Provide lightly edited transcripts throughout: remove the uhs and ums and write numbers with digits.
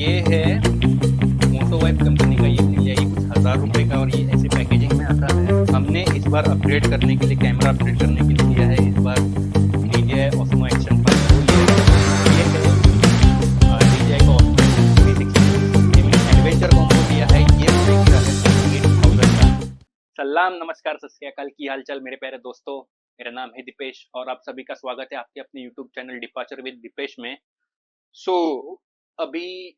ये है मोटो vibe company का, ये मिल जाएगी कुछ हज़ार रुपए का और ये ऐसे पैकेजिंग में आता है। हमने इस बार अपग्रेड करने के लिए, कैमरा अपग्रेड करने के लिए लिया है इस बार DJI Osmo Action 5 Pro लिया है। ये है DJI का Osmo Action 360। ये मैंने एडवेंचर कॉम्बो लिया है। ये मुझे गिरा है 38,000 का। सलाम नमस्कार सत श्री अकाल, की हाल चाल मेरे प्यारे दोस्तों। मेरा नाम है दीपेश और आप सभी का स्वागत है आपके अपने YouTube channel departure with Deepesh में। सो अभी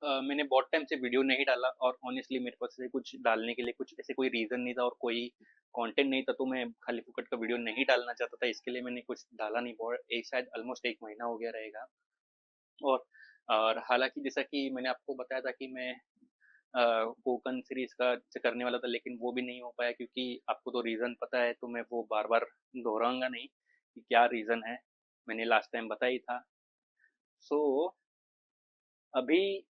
मैंने बहुत टाइम से वीडियो नहीं डाला और ऑनेस्टली मेरे पास से कुछ डालने के लिए कुछ ऐसे कोई रीज़न नहीं था और कोई कंटेंट नहीं था, तो मैं खाली फुकट का वीडियो नहीं डालना चाहता था। इसके लिए मैंने कुछ डाला नहीं। बहुत एक शायद ऑलमोस्ट 1 महीना हो गया रहेगा। और हालांकि जैसा कि मैंने आपको बताया था कि मैं कोकन सीरीज का करने वाला था, लेकिन वो भी नहीं हो पाया क्योंकि आपको तो रीज़न पता है, तो मैं वो बार बार दोहराऊंगा नहीं कि क्या रीज़न है। मैंने लास्ट टाइम बताया ही था। सो अभी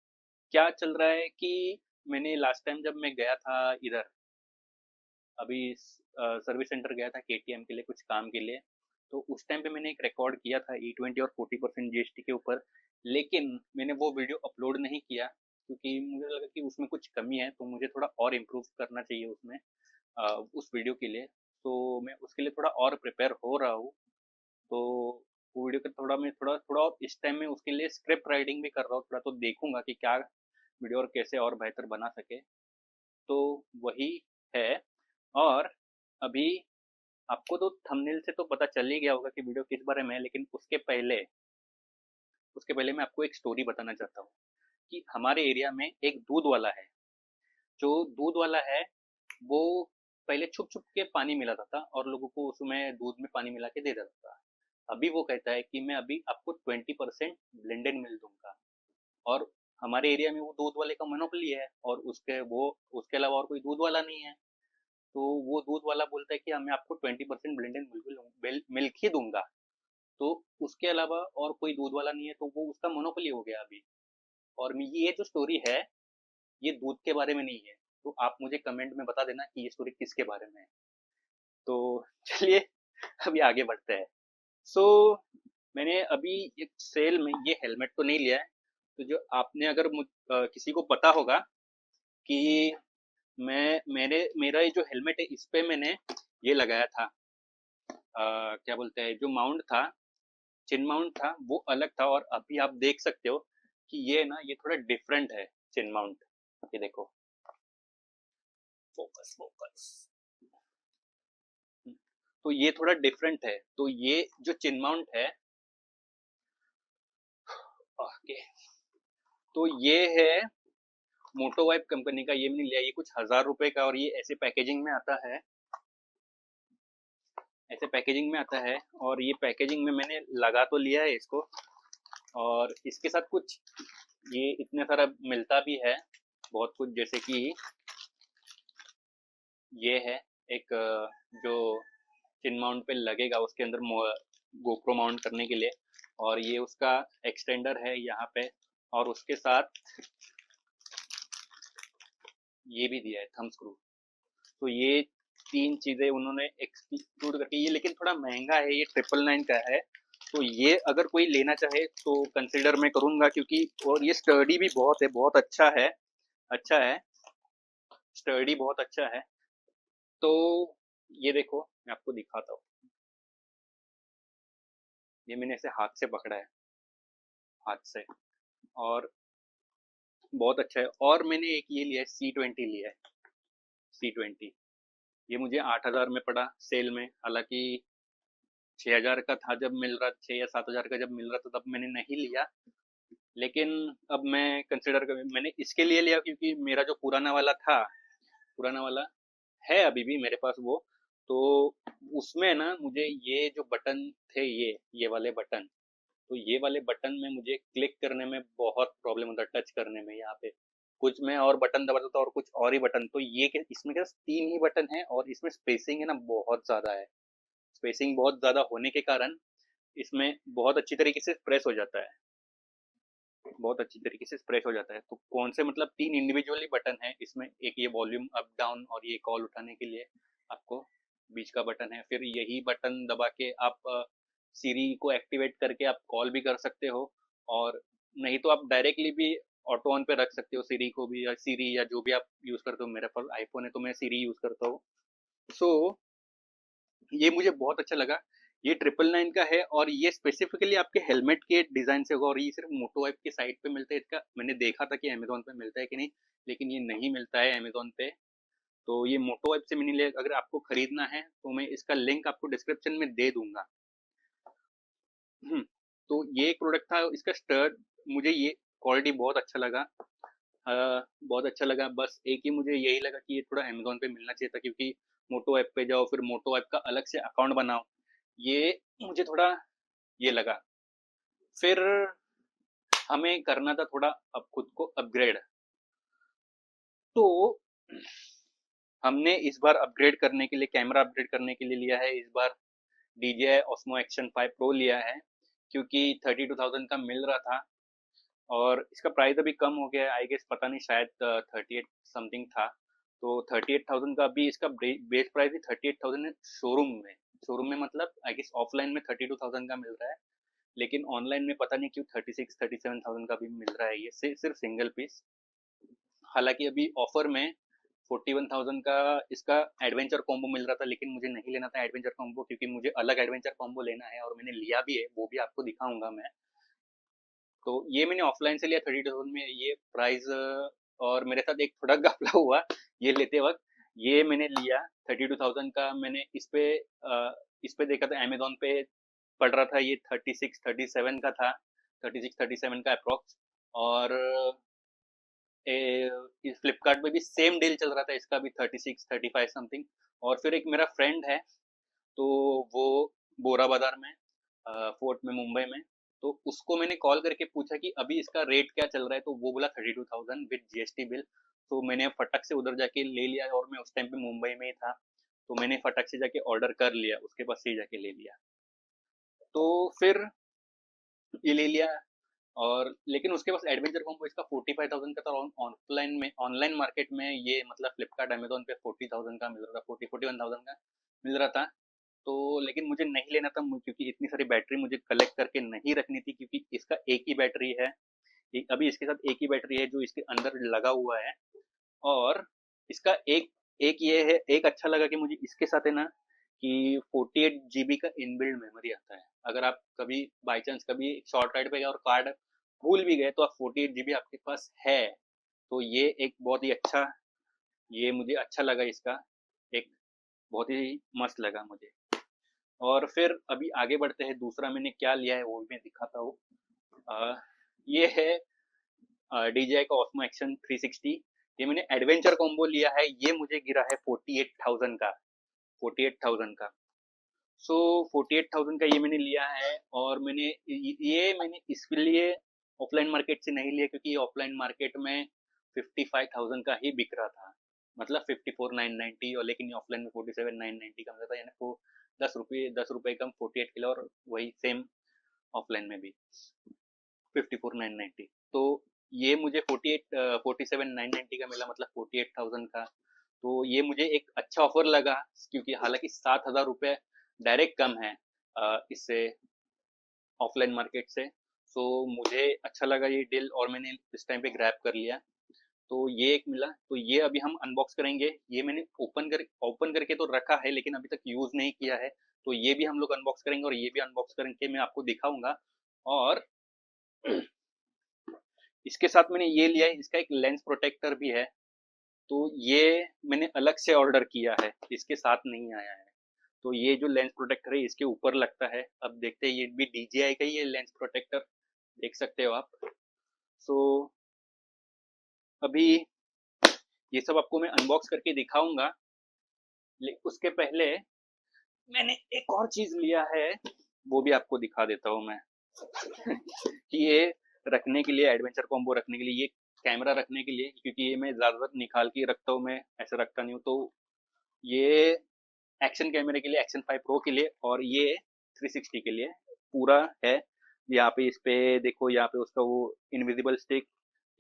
क्या चल रहा है कि मैंने लास्ट टाइम जब मैं गया था इधर, अभी सर्विस सेंटर गया था KTM के लिए कुछ काम के लिए, तो उस टाइम पे मैंने एक रिकॉर्ड किया था E20 और 40% GST के ऊपर। लेकिन मैंने वो वीडियो अपलोड नहीं किया क्योंकि मुझे लगा कि उसमें कुछ कमी है, तो मुझे थोड़ा और इम्प्रूव करना चाहिए उसमें, उस वीडियो के लिए। तो मैं उसके लिए थोड़ा और प्रिपेयर हो रहा हूँ। तो वो वीडियो का थोड़ा मैं थोड़ा थोड़ा और इस टाइम में उसके लिए स्क्रिप्ट राइटिंग भी कर रहा हूँ थोड़ा, तो देखूंगा कि क्या वीडियो और कैसे और बेहतर बना सके। तो वही है। और अभी आपको तो थंबनेल से तो पता चल ही गया होगा कि वीडियो किस बारे में है, लेकिन उसके पहले मैं आपको एक स्टोरी बताना चाहता हूँ कि हमारे एरिया में एक दूध वाला है। जो दूध वाला है वो पहले छुप छुप के पानी मिलाता था और लोगों को उसमें दूध में पानी मिला के दे देता था। अभी वो कहता है कि मैं अभी आपको 20% ब्लेंडेड मिल दूंगा। और हमारे एरिया में वो दूध वाले का मोनोपोली है और उसके अलावा और कोई दूध वाला नहीं है। तो वो दूध वाला बोलता है कि मैं आपको 20% ब्लेंडेड मिल्क ही दूंगा। तो उसके अलावा और कोई दूध वाला नहीं है, तो वो उसका मोनोपोली हो गया अभी। और ये जो स्टोरी है ये दूध के बारे में नहीं है। तो आप मुझे कमेंट में बता देना कि ये स्टोरी किसके बारे में है। तो चलिए अभी आगे बढ़ते हैं। सो मैंने अभी एक सेल में ये हेलमेट तो नहीं लिया है। तो जो आपने अगर किसी को पता होगा कि मेरा ये जो हेलमेट है इस पे मैंने ये लगाया था, क्या बोलते हैं, जो माउंट था, चिन माउंट था, वो अलग था। और अभी आप देख सकते हो कि ये ना ये थोड़ा डिफरेंट है चिन माउंट। ये देखो, फोकस फोकस। तो ये थोड़ा डिफरेंट है। तो ये जो चिन माउंट है, ओके, तो ये है मोटो वाइब कंपनी का। ये मैंने लिया, ये कुछ हज़ार रुपए का और ये ऐसे पैकेजिंग में आता है। ऐसे पैकेजिंग में आता है और ये पैकेजिंग में मैंने लगा तो लिया है इसको। और इसके साथ कुछ ये इतने सारा मिलता भी है बहुत कुछ, जैसे कि ये है एक जो चिन माउंट पे लगेगा उसके अंदर गोप्रो माउंट करने के लिए। और ये उसका एक्सटेंडर है यहाँ पे। और उसके साथ ये भी दिया है थंब स्क्रू। तो ये 3 चीज़ें उन्होंने एक्सक्लूड करके, ये लेकिन थोड़ा महंगा है, ये 999 का है। तो ये अगर कोई लेना चाहे तो कंसिडर मैं करूँगा क्योंकि, और ये स्टर्डी भी बहुत है, बहुत अच्छा है। अच्छा है, स्टर्डी बहुत अच्छा है। तो ये देखो मैं आपको दिखाता हूँ। ये मैंने ऐसे हाथ से पकड़ा है, हाथ से। और बहुत अच्छा है। और मैंने एक ये लिया है C20 लिया है, C20। ये मुझे 8,000 में पड़ा सेल में। हालांकि 6,000 का था जब मिल रहा, 6 या 7,000 का जब मिल रहा था तब मैंने नहीं लिया। लेकिन अब मैं कंसिडर कर, मैंने इसके लिए लिया क्योंकि मेरा जो पुराना वाला था, पुराना वाला है अभी भी मेरे पास वो। तो उसमें ना मुझे ये जो बटन थे, ये वाले बटन, तो ये वाले बटन में मुझे क्लिक करने में बहुत प्रॉब्लम होता है, टच करने में। यहाँ पे कुछ मैं और बटन दबाता था और कुछ और ही बटन। तो ये इसमें क्या 3 ही बटन है और इसमें स्पेसिंग है ना बहुत ज़्यादा है। स्पेसिंग बहुत ज़्यादा होने के कारण इसमें बहुत अच्छी तरीके से प्रेस हो जाता है, बहुत अच्छी तरीके से प्रेस हो जाता है। तो कौन से, मतलब 3 इंडिविजुअली बटन है इसमें। एक ये वॉल्यूम अप डाउन और ये कॉल उठाने के लिए आपको बीच का बटन है। फिर यही बटन दबा के आप सीरी को एक्टिवेट करके आप कॉल भी कर सकते हो। और नहीं तो आप डायरेक्टली भी ऑटो ऑन पे रख सकते हो सीरी को भी, या सीरी या जो भी आप यूज़ करते हो। मेरे पास आईफ़ोन है तो मैं सीरी यूज़ करता हूँ। सो ये मुझे बहुत अच्छा लगा। ये 999 का है और ये स्पेसिफिकली आपके हेलमेट के डिज़ाइन से होगा, और ये सिर्फ मोटो ऐप की साइट पे मिलता है। इसका मैंने देखा था कि अमेज़न पे मिलता है कि नहीं, लेकिन ये नहीं मिलता है अमेज़न पे। तो ये मोटो ऐप से मैंने लिया। अगर आपको खरीदना है तो मैं इसका लिंक आपको डिस्क्रिप्शन में दे दूंगा। तो ये एक प्रोडक्ट था। इसका स्टड, मुझे ये क्वालिटी बहुत अच्छा लगा। बहुत अच्छा लगा। बस एक ही मुझे यही लगा कि ये थोड़ा अमेज़न पे मिलना चाहिए था, क्योंकि मोटो ऐप पे जाओ फिर मोटो ऐप का अलग से अकाउंट बनाओ, ये मुझे थोड़ा ये लगा। फिर हमें करना था थोड़ा अब खुद को अपग्रेड। तो हमने इस बार अपग्रेड करने के लिए, कैमरा अपग्रेड करने के लिए लिया है इस बार DJI Osmo Action 5 Pro लिया है, क्योंकि 32,000 का मिल रहा था और इसका प्राइस अभी कम हो गया है। आई गेस पता नहीं, शायद 38 समथिंग था। तो 38,000 का अभी इसका बेस प्राइस ही 38,000 है शोरूम में। शोरूम में मतलब आई गेस ऑफलाइन में 32,000 का मिल रहा है, लेकिन ऑनलाइन में पता नहीं क्यों 36-37,000 का भी मिल रहा है ये सिर्फ सिंगल पीस। हालांकि अभी ऑफर में 41,000 का इसका एडवेंचर कॉम्बो मिल रहा था, लेकिन मुझे नहीं लेना था एडवेंचर कॉम्बो, क्योंकि मुझे अलग एडवेंचर कॉम्बो लेना है और मैंने लिया भी है, वो भी आपको दिखाऊंगा मैं। तो ये मैंने ऑफलाइन से लिया 32,000 में ये प्राइस। और मेरे साथ एक थोड़ा घपला हुआ ये लेते वक्त। ये मैंने लिया 32,000 का। मैंने इस पे देखा था अमेजोन पे, पड़ रहा था ये 36-37 का था, 36-37 का अप्रोक्स। और इस फ्लिपकार्ट पे भी सेम डील चल रहा था, इसका भी 36-35 समथिंग। और फिर एक मेरा फ्रेंड है, तो वो बोरा बाजार में, फोर्ट में, मुंबई में। तो उसको मैंने कॉल करके पूछा कि अभी इसका रेट क्या चल रहा है, तो वो बोला 32,000 विद GST बिल। तो मैंने फटक से उधर जाके ले लिया, और मैं उस टाइम पे मुंबई में ही था, तो मैंने फटक से जाके ऑर्डर कर लिया, उसके पास से जाके ले लिया। तो फिर ये ले लिया। और लेकिन उसके पास एडवेंचर कॉम्बो इसका 45,000 का था। ऑनलाइन में, ऑनलाइन मार्केट में ये मतलब फ्लिपकार्ट अमेजोन पे 40,000 का मिल रहा था, 41,000 का मिल रहा था। तो लेकिन मुझे नहीं लेना था, क्योंकि इतनी सारी बैटरी मुझे कलेक्ट करके नहीं रखनी थी, क्योंकि इसका एक ही बैटरी है। अभी इसके साथ एक ही बैटरी है जो इसके अंदर लगा हुआ है। और इसका एक एक ये है, एक अच्छा लगा कि मुझे इसके साथ है ना, कि 48 GB का इनबिल्ड मेमोरी आता है। अगर आप कभी बाई चांस कभी शॉर्ट राइड पे गए और कार्ड भूल भी गए, तो आप 48 GB आपके पास है। तो ये एक बहुत ही अच्छा, ये मुझे अच्छा लगा इसका, एक बहुत ही मस्त लगा मुझे। और फिर अभी आगे बढ़ते हैं, दूसरा मैंने क्या लिया है वो भी मैं दिखाता हूँ। अ, ये है DJI का Osmo Action 360। ये मैंने एडवेंचर कॉम्बो लिया है, ये मुझे गिरा है 48,000 का। 48,000 का। सो 48,000 का ये मैंने लिया है। और ये मैंने इसके लिए ऑफलाइन मार्केट से नहीं लिया, क्योंकि ये ऑफलाइन मार्केट में 55,000 का ही बिक रहा था, मतलब 54,990। और लेकिन ऑफलाइन में 47,990 का मिला था, यानी वो 10 रुपये कम 48 किलो, और वही सेम ऑफलाइन में भी 54,990। तो ये मुझे 47,990 का मिला, मतलब 48,000 का। तो ये मुझे एक अच्छा ऑफर लगा, क्योंकि हालांकि 7,000 रुपये डायरेक्ट कम है इससे, ऑफलाइन मार्केट से। सो मुझे अच्छा लगा ये डील, और मैंने इस टाइम पे ग्रैब कर लिया। तो ये एक मिला, तो ये अभी हम अनबॉक्स करेंगे। ये मैंने ओपन करके तो रखा है, लेकिन अभी तक यूज नहीं किया है। तो ये भी हम लोग अनबॉक्स करेंगे, और ये भी अनबॉक्स करके मैं आपको दिखाऊंगा। और इसके साथ मैंने ये लिया है, इसका एक लेंस प्रोटेक्टर भी है। तो ये मैंने अलग से ऑर्डर किया है, इसके साथ नहीं आया है। तो ये जो लेंस प्रोटेक्टर है इसके ऊपर लगता है। अब देखते हैं, ये भी DJI का ही है लेंस प्रोटेक्टर, देख सकते हो आप। सो अभी ये सब आपको मैं अनबॉक्स करके दिखाऊंगा। उसके पहले मैंने एक और चीज लिया है, वो भी आपको दिखा देता हूँ मैं। कि ये रखने के लिए, एडवेंचर कॉम्बो रखने के लिए, ये कैमरा रखने के लिए, क्योंकि ये मैं ज्यादातर निकाल के रखता हूँ, मैं ऐसे रखता नहीं हूँ। तो ये एक्शन कैमरे के लिए, एक्शन 5 प्रो के लिए, और ये 360 के लिए पूरा है। यहाँ पे इस पे देखो, यहाँ पे उसका वो इनविजिबल स्टिक,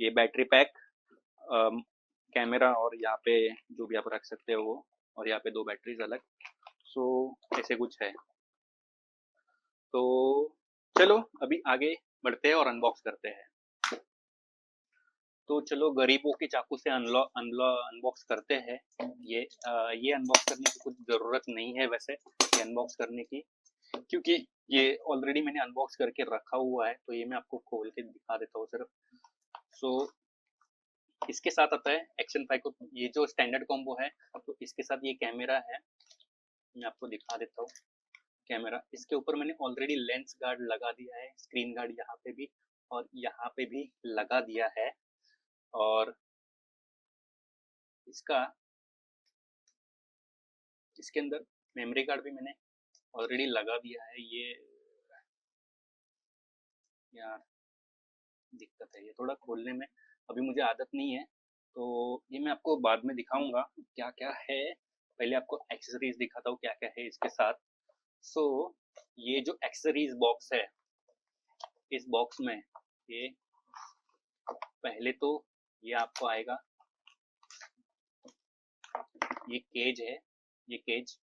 ये बैटरी पैक, कैमरा, और यहाँ पे जो भी आप रख सकते हो वो, और यहाँ पे दो बैटरीज अलग। सो ऐसे कुछ है। तो चलो अभी आगे बढ़ते हैं और अनबॉक्स करते हैं। तो चलो गरीबों के चाकू से अनबॉक्स करते हैं। ये अनबॉक्स करने की कुछ ज़रूरत नहीं है वैसे, ये अनबॉक्स करने की, क्योंकि ये ऑलरेडी मैंने अनबॉक्स करके रखा हुआ है। तो ये मैं आपको खोल के दिखा देता हूँ सिर्फ। सो इसके साथ आता है एक्शन 5 को, ये जो स्टैंडर्ड कॉम्बो है। तो इसके साथ ये कैमरा है, मैं आपको दिखा देता हूँ। कैमरा, इसके ऊपर मैंने ऑलरेडी लेंस गार्ड लगा दिया है, स्क्रीन गार्ड यहाँ पे भी और यहाँ पे भी लगा दिया है। और इसके अंदर मेमोरी कार्ड भी मैंने ऑलरेडी लगा दिया है। ये यार दिक्कत है ये थोड़ा खोलने में, अभी मुझे आदत नहीं है। तो ये मैं आपको बाद में दिखाऊंगा क्या क्या है। पहले आपको एक्सेसरीज दिखाता हूँ क्या क्या है इसके साथ। सो ये जो एक्सेसरीज बॉक्स है, इस बॉक्स में ये पहले तो ये आपको आएगा, ये केज है, ये केज।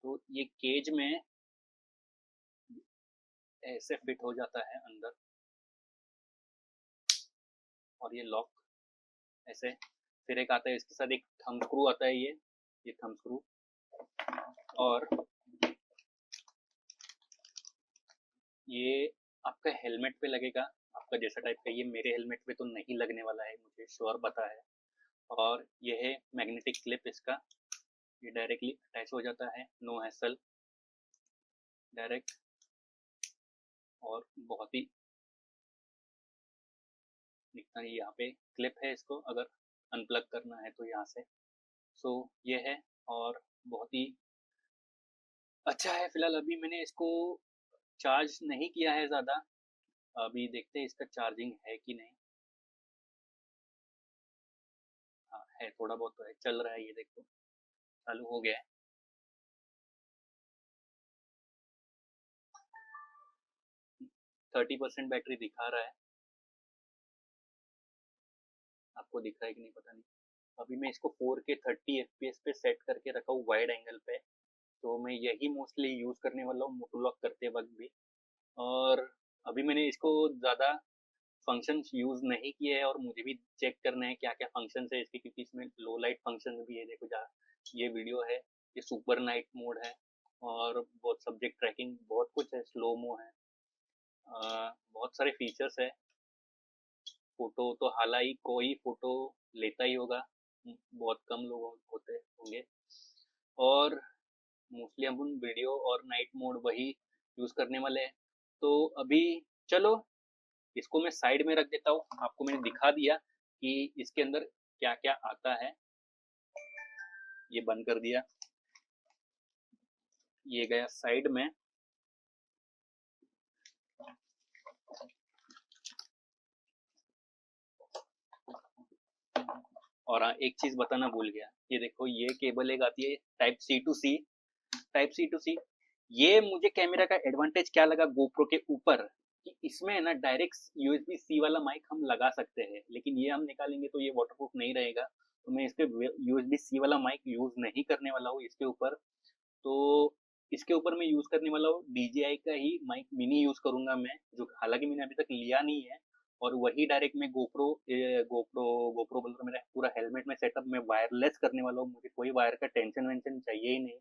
तो ये केज में ऐसे फिट हो जाता है अंदर, और ये लॉक ऐसे। फिर एक आता है इसके साथ, एक थंब स्क्रू आता है, ये थंब स्क्रू। और ये आपका हेलमेट पे लगेगा, आपका जैसा टाइप का। ये मेरे हेलमेट पे तो नहीं लगने वाला है, मुझे श्योर पता है। और ये है मैग्नेटिक क्लिप इसका, ये डायरेक्टली अटैच हो जाता है, नो हैसल, डायरेक्ट। और बहुत ही दिखता है, यहाँ पे क्लिप है, इसको अगर अनप्लग करना है तो यहाँ से। सो ये है, और बहुत ही अच्छा है। फिलहाल अभी मैंने इसको चार्ज नहीं किया है ज़्यादा, अभी देखते हैं इसका चार्जिंग है कि नहीं। हाँ है, थोड़ा बहुत तो है, चल रहा है, ये देखो चालू हो गया है। 30% बैटरी दिखा रहा है, आपको दिख रहा है कि नहीं पता नहीं। अभी मैं इसको 4K 30 FPS पे सेट करके रखा हूँ वाइड एंगल पे। तो मैं यही मोस्टली यूज़ करने वाला हूँ मोटोलॉक करते वक्त भी। और अभी मैंने इसको ज़्यादा फंक्शंस यूज़ नहीं किए हैं, और मुझे भी चेक करना है क्या क्या फंक्शंस है इसके, क्योंकि इसमें लो लाइट फंक्शन भी है। देखो जहाँ ये वीडियो है, ये सुपर नाइट मोड है, और बहुत सब्जेक्ट ट्रैकिंग, बहुत कुछ है, स्लोमो है, बहुत सारे फीचर्स है। फोटो तो हालांकि कोई फोटो लेता ही होगा, बहुत कम लोग होते होंगे। और मोस्टली हम वीडियो और नाइट मोड वही यूज़ करने वाले हैं। तो अभी चलो इसको मैं साइड में रख देता हूँ। आपको मैंने दिखा दिया कि इसके अंदर क्या क्या आता है। ये बंद कर दिया, ये गया साइड में। और हाँ, एक चीज बताना भूल गया, ये देखो ये केबल एक आती है type C to C, type C to C. ये मुझे कैमरा का एडवांटेज क्या लगा गोप्रो के ऊपर, कि इसमें है ना डायरेक्ट यूएसबी सी वाला माइक हम लगा सकते हैं, लेकिन ये हम निकालेंगे तो ये वाटरप्रूफ नहीं रहेगा। तो मैं इस पे यूएसबी सी वाला माइक यूज नहीं करने वाला हूँ इसके ऊपर। तो इसके ऊपर मैं यूज करने वाला हूँ DJI का ही माइक मिनी यूज करूंगा मैं, जो हालांकि मैंने अभी तक लिया नहीं है। और वही डायरेक्ट मैं गोप्रो बोल रहा हूँ, मेरा पूरा हेलमेट में सेटअप में वायरलेस करने वाला हूँ। मुझे कोई वायर का टेंशन वेंशन चाहिए ही नहीं,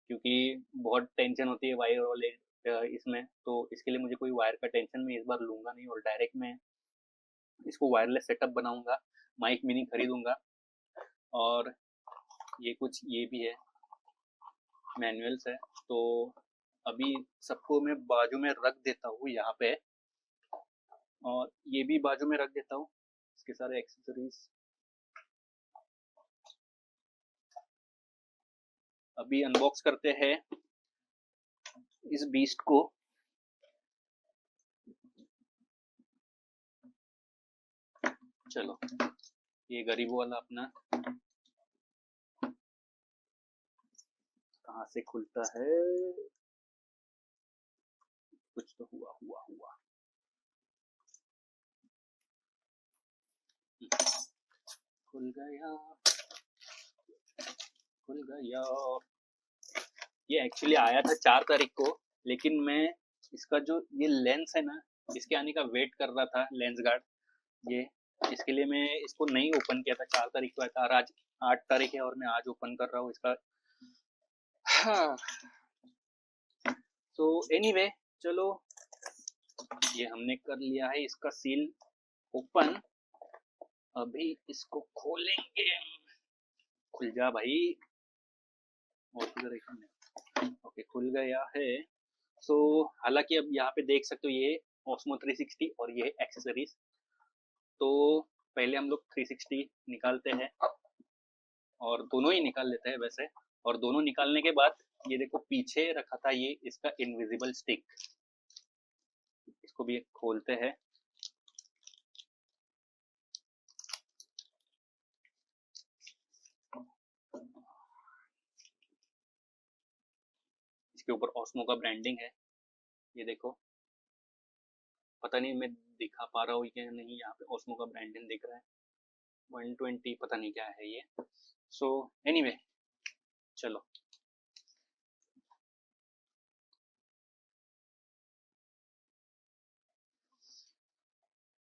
क्योंकि बहुत टेंशन होती है वायर वाले इसमें। तो इसके लिए मुझे कोई वायर का टेंशन मैं इस बार लूंगा नहीं, और डायरेक्ट मैं इसको वायरलेस सेटअप बनाऊंगा, माइक मिनी खरीदूंगा। और ये कुछ ये भी है, मैनुअल्स है। तो अभी सबको मैं बाजू में रख देता हूँ यहाँ पे, और ये भी बाजू में रख देता हूँ, इसके सारे एक्सेसरीज। अभी अनबॉक्स करते हैं इस बीस्ट को। चलो, ये गरीबों वाला अपना कहाँ से खुलता है, कुछ तो हुआ हुआ हुआ। खुल गया, खुल गया। ये एक्चुअली आया था 4 तारीख को, लेकिन मैं इसका जो ये लेंस है ना, इसके आने का वेट कर रहा था, लेंस गार्ड ये। इसके लिए मैं इसको नहीं ओपन किया था, 4 तारीख को आया था और आज 8 तारीख है और मैं आज ओपन कर रहा हूँ इसका। हाँ, तो एनीवे चलो, ये हमने कर लिया है इसका सील ओपन। अभी इसको खोलेंगे। खुल जा भाई। और किधर है? ओके, खुल गया है। सो हालांकि अब यहाँ पे देख सकते हो ये Osmo 360 और ये एक्सेसरीज। तो पहले हम लोग 360 निकालते हैं और दोनों ही निकाल लेते हैं वैसे। और दोनों निकालने के बाद ये देखो पीछे रखा था ये इसका इनविजिबल स्टिक, इसको भी खोलते हैं। इसके ऊपर Osmo का ब्रांडिंग है, ये देखो। पता नहीं मैं दिखा पा रहा हूँ क्या नहीं, यहाँ पे Osmo का ब्रांडिंग दिख रहा है। 120 पता नहीं क्या है ये। सो एनीवे चलो,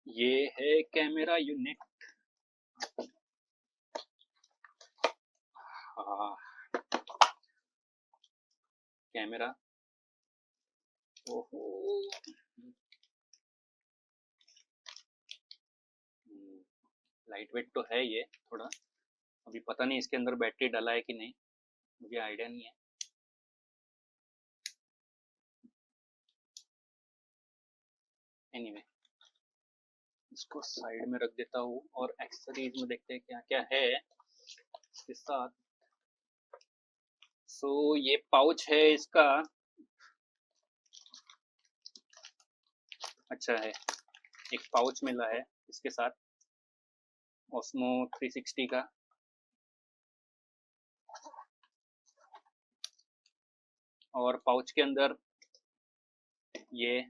ये है कैमरा यूनिट। हाँ, कैमरा। ओहो, लाइट वेट तो है ये थोड़ा। अभी पता नहीं इसके अंदर बैटरी डाला है कि नहीं, मुझे आइडिया नहीं है। एनीवे इसको साइड में रख देता हूँ और एक्सेसरीज में देखते हैं क्या क्या है इसके साथ। सो ये पाउच है इसका, अच्छा है। एक पाउच मिला है इसके साथ Osmo 360 का। और पाउच के अंदर ये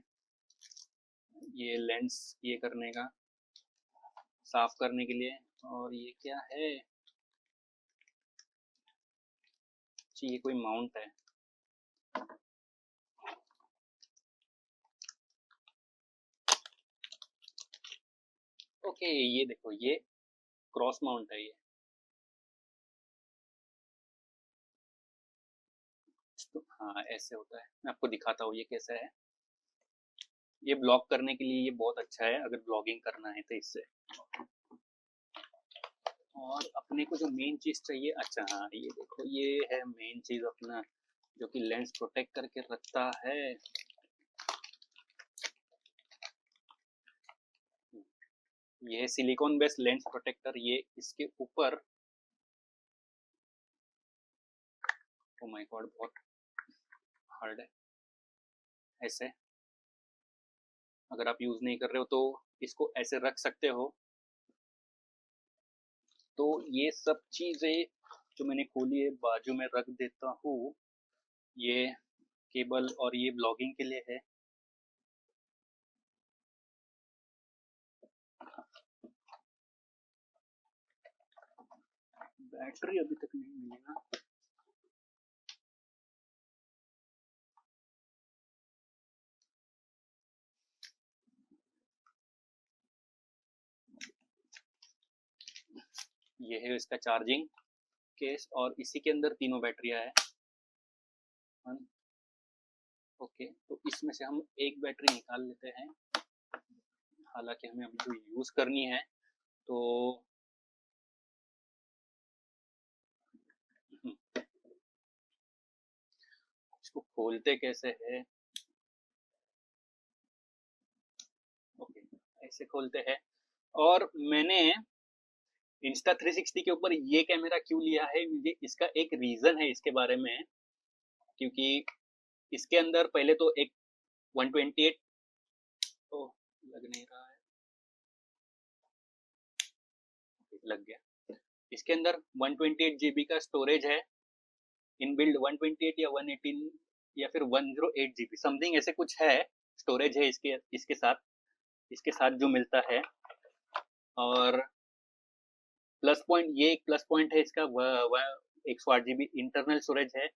लेंस ये करने का, साफ करने के लिए। और ये क्या है जी, ये कोई माउंट है। ओके, ये देखो ये क्रॉस माउंट है ये। तो हाँ ऐसे होता है, मैं आपको दिखाता हूँ ये कैसा है। ये ब्लॉग करने के लिए ये बहुत अच्छा है अगर ब्लॉगिंग करना है तो इससे। और अपने को जो मेन चीज चाहिए, अच्छा हाँ ये देखो ये है मेन चीज अपना, जो कि लेंस प्रोटेक्ट करके रखता है। ये सिलिकॉन बेस्ड लेंस प्रोटेक्टर, ये इसके ऊपर, ओ माय गॉड बहुत हार्ड है। ऐसे अगर आप यूज नहीं कर रहे हो तो इसको ऐसे रख सकते हो। तो ये सब चीजें जो मैंने खोली है बाजू में रख देता हूँ। ये केबल और ये ब्लॉगिंग के लिए है। बैटरी अभी तक नहीं मिली ना। ये है इसका चार्जिंग केस और इसी के अंदर तीनों बैटरियां है। ओके, तो इसमें से हम एक बैटरी निकाल लेते हैं। हालांकि हमें अभी जो यूज करनी है तो इसको खोलते कैसे है। ओके, ऐसे खोलते हैं। और मैंने इंस्टा 360 के ऊपर ये कैमरा क्यों लिया है, मुझे इसका एक रीजन है इसके बारे में। क्योंकि इसके अंदर पहले तो एक 128, तो लग नहीं रहा है, लग गया। इसके अंदर 128 GB का स्टोरेज है, इनबिल्ड 128 या 118 या फिर 108 GB समथिंग ऐसे कुछ है स्टोरेज है इसके इसके साथ जो मिलता है। और प्लस पॉइंट, ये एक प्लस पॉइंट है इसका, 108 GB इंटरनल स्टोरेज है।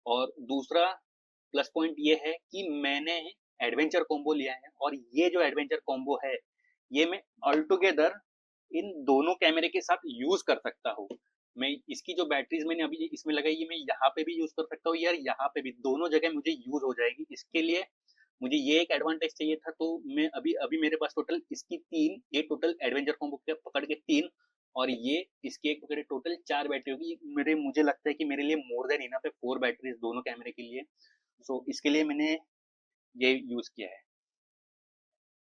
और दूसरा प्लस पॉइंट ये है कि मैंने एडवेंचर कॉम्बो लिया है और ये जो एडवेंचर कॉम्बो है ये मैं ऑल टुगेदर इन दोनों कैमरे के साथ यूज कर सकता हूँ। मैं इसकी जो बैटरीज मैंने अभी इसमें लगाई है, मैं यहाँ पे भी यूज कर सकता हूँ यार, यहाँ पे भी, दोनों जगह मुझे यूज हो जाएगी। इसके लिए मुझे ये एक एडवांटेज चाहिए था, तो मैं अभी अभी मेरे पास टोटल इसकी 3, ये टोटल एडवेंचर कॉम्बो के पकड़ के 3, और ये इसकी एक पकड़े टोटल 4 बैटरी होगी। मुझे लगता है कि मेरे लिए मोर देन इनफ है 4 बैटरीज दोनों कैमरे के लिए। सो इसके लिए मैंने ये यूज किया है।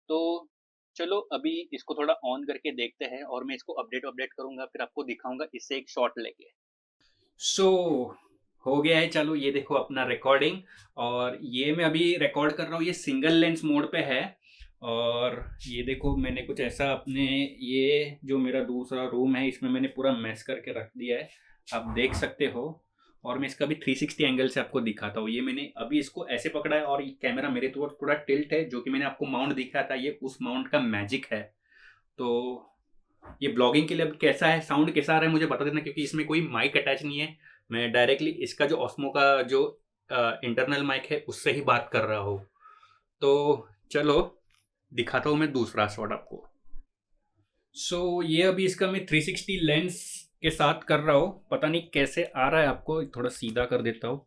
तो चलो अभी इसको थोड़ा ऑन करके देखते हैं, और मैं इसको अपडेट करूंगा, फिर आपको दिखाऊंगा इससे एक शॉट लेके। सो हो गया है। चलो ये देखो अपना रिकॉर्डिंग, और ये मैं अभी रिकॉर्ड कर रहा हूँ, ये सिंगल लेंस मोड पे है। और ये देखो मैंने कुछ ऐसा अपने, ये जो मेरा दूसरा रूम है इसमें मैंने पूरा मैश करके रख दिया है, आप देख सकते हो। और मैं इसका भी 360 एंगल से आपको दिखाता हूँ। ये मैंने अभी इसको ऐसे पकड़ा है, और ये कैमरा मेरे तो पूरा टिल्ट है, जो कि मैंने आपको माउंट दिखाया था, ये उस माउंट का मैजिक है। तो ये ब्लॉगिंग के लिए अब कैसा है, साउंड कैसा आ रहा है मुझे बता देना, क्योंकि इसमें कोई माइक अटैच नहीं है। मैं डायरेक्टली इसका जो ऑस्मो का जो इंटरनल माइक है उससे ही बात कर रहा हूँ। तो चलो दिखाता हूँ मैं दूसरा शॉट आपको। सो ये अभी इसका मैं 360 लेंस के साथ कर रहा हूँ, पता नहीं कैसे आ रहा है आपको, थोड़ा सीधा कर देता हूँ।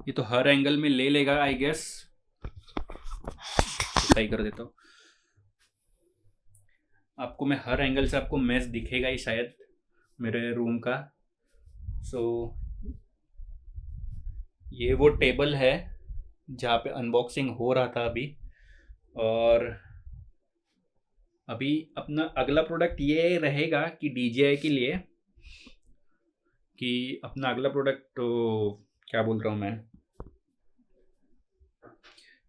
ये तो हर एंगल में ले लेगा आई गेस, सही कर देता हूँ। आपको मैं हर एंगल से आपको मैच दिखेगा ही शायद मेरे रूम का। सो ये वो टेबल है जहाँ पे अनबॉक्सिंग हो रहा था अभी। और अभी अपना अगला प्रोडक्ट ये रहेगा कि DJI के लिए, कि अपना अगला प्रोडक्ट, तो क्या बोल रहा हूँ मैं,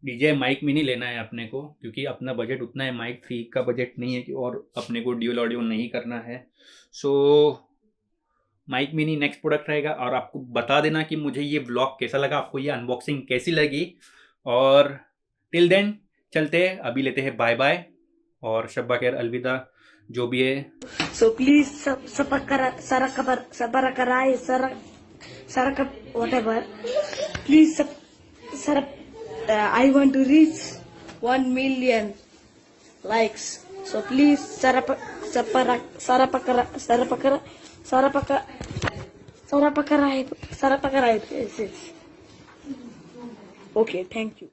DJI माइक मिनी लेना है अपने को, क्योंकि अपना बजट उतना है, माइक 3 का बजट नहीं है कि, और अपने को ड्यूल ऑडियो नहीं करना है। सो माइक मिनी नेक्स्ट प्रोडक्ट रहेगा। और आपको बता देना कि मुझे ये ब्लॉग कैसा लगा, आपको ये अनबॉक्सिंग कैसी लगी। और टिल देन चलते हैं, अभी लेते हैं बाय बाय, और शब्बा खैर, अलविदा जो भी है। So please whatever, please I want to reach 1 million likes, so please sarapakarai. Okay, thank you.